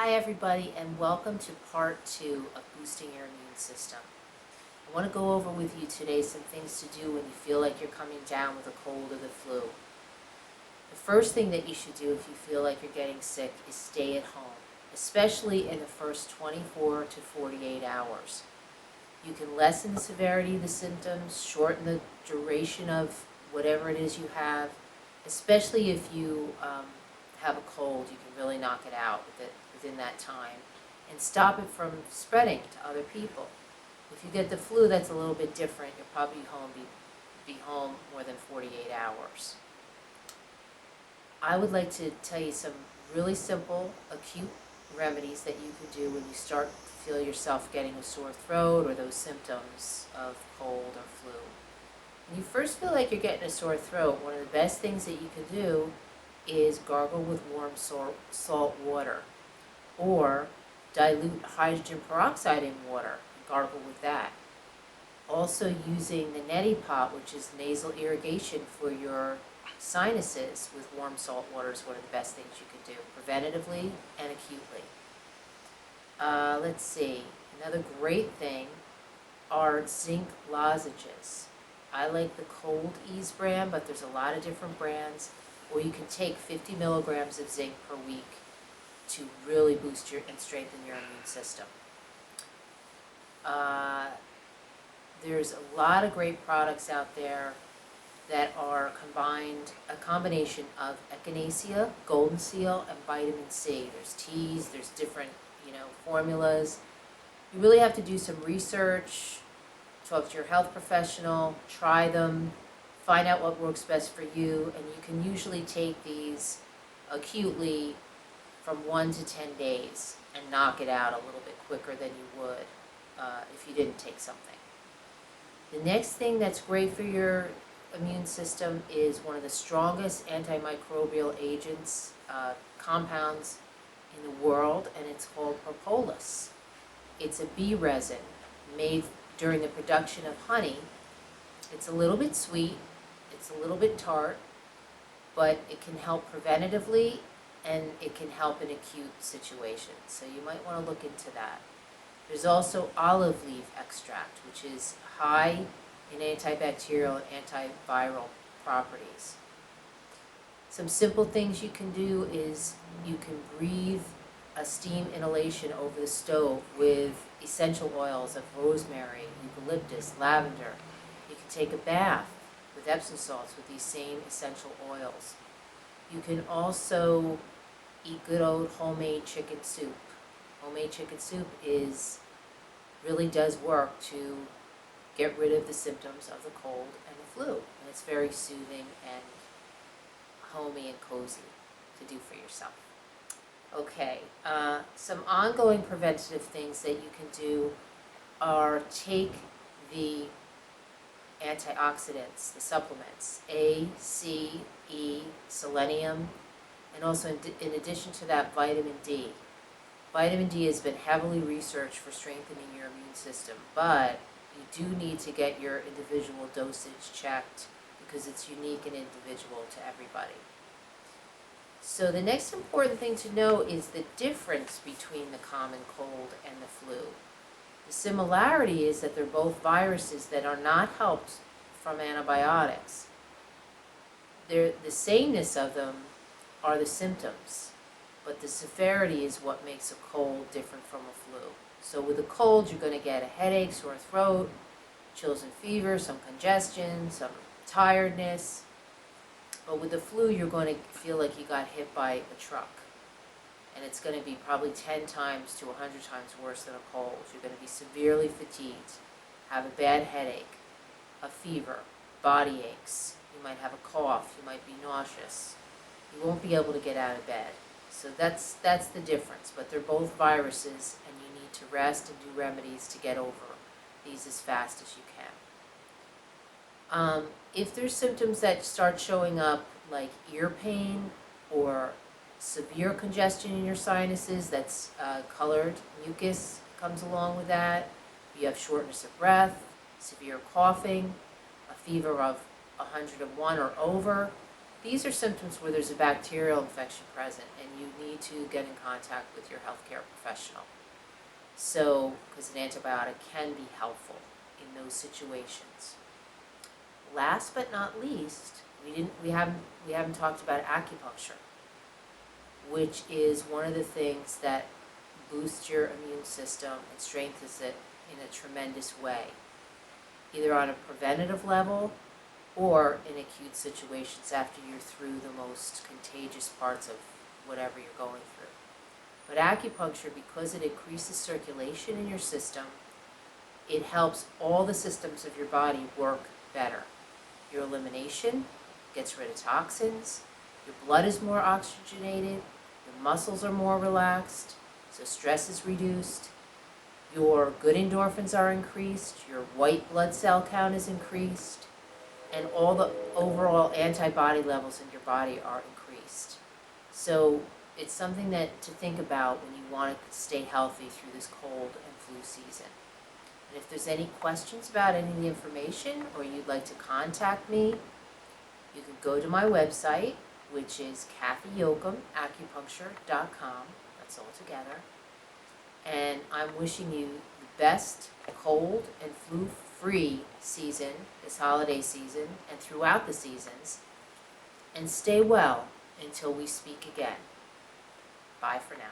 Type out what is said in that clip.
Hi everybody, and welcome to part 2 of boosting your immune system. I want to go over with you today some things to do when you feel like you're coming down with a cold or the flu. The first thing that you should do if you feel like you're getting sick is stay at home, especially in the first 24 to 48 hours. You can lessen the severity of the symptoms, shorten the duration of whatever it is you have, especially if you have a cold. You can really knock it out within that time and stop it from spreading to other people. If you get the flu, that's a little bit different. You'll probably be home more than 48 hours. I would like to tell you some really simple acute remedies that you could do when you start to feel yourself getting a sore throat or those symptoms of cold or flu. When you first feel like you're getting a sore throat, one of the best things that you can do is gargle with warm salt water, or dilute hydrogen peroxide in water and gargle with that. Also using the neti pot, which is nasal irrigation for your sinuses with warm salt water, is one of the best things you can do, preventatively and acutely. Let's see, another great thing are zinc lozenges. I like the Cold Ease brand, but there's a lot of different brands. Or you can take 50 milligrams of zinc per week to really boost and strengthen your immune system. There's a lot of great products out there that are a combination of echinacea, golden seal, and vitamin C. There's teas, there's different, formulas. You really have to do some research, talk to your health professional, try them, find out what works best for you, and you can usually take these acutely from 1 to 10 days and knock it out a little bit quicker than you would if you didn't take something. The next thing that's great for your immune system is one of the strongest antimicrobial agents, compounds in the world, and it's called propolis. It's a bee resin made during the production of honey. It's a little bit sweet, it's a little bit tart, but it can help preventatively and it can help in acute situations. So you might want to look into that. There's also olive leaf extract, which is high in antibacterial and antiviral properties. Some simple things you can do is you can breathe a steam inhalation over the stove with essential oils of rosemary, eucalyptus, lavender. You can take a bath with Epsom salts with these same essential oils. You can also eat good old homemade chicken soup. Homemade chicken soup really does work to get rid of the symptoms of the cold and the flu. And it's very soothing and homey and cozy to do for yourself. Okay, some ongoing preventative things that you can do are take the antioxidants, the supplements, A, C, E, selenium, and also in addition to that, vitamin D. Vitamin D has been heavily researched for strengthening your immune system, but you do need to get your individual dosage checked because it's unique and individual to everybody. So the next important thing to know is the difference between the common cold and the flu. The similarity is that they're both viruses that are not helped from antibiotics. The sameness of them are the symptoms, but the severity is what makes a cold different from a flu. So with a cold, you're going to get a headache, sore throat, chills and fever, some congestion, some tiredness. But with the flu, you're going to feel like you got hit by a truck. And it's going to be probably 10 times to 100 times worse than a cold. You're going to be severely fatigued, have a bad headache, a fever, body aches. You might have a cough. You might be nauseous. You won't be able to get out of bed. So that's the difference. But they're both viruses, and you need to rest and do remedies to get over these as fast as you can. If there's symptoms that start showing up like ear pain or severe congestion in your sinuses, that's colored mucus comes along with that. You have shortness of breath, severe coughing, a fever of 101 or over, these are symptoms where there's a bacterial infection present and you need to get in contact with your healthcare professional. So, because an antibiotic can be helpful in those situations. Last but not least, we haven't talked about acupuncture, which is one of the things that boosts your immune system and strengthens it in a tremendous way, either on a preventative level or in acute situations after you're through the most contagious parts of whatever you're going through. But acupuncture, because it increases circulation in your system, it helps all the systems of your body work better. Your elimination gets rid of toxins, your blood is more oxygenated, your muscles are more relaxed, so stress is reduced, your good endorphins are increased, your white blood cell count is increased, and all the overall antibody levels in your body are increased. So it's something to think about when you want to stay healthy through this cold and flu season. And if there's any questions about any of the information, or you'd like to contact me, you can go to my website, which is kathyyoakumacupuncture.com. That's all together. And I'm wishing you the best cold and flu-free season, this holiday season, and throughout the seasons. And stay well until we speak again. Bye for now.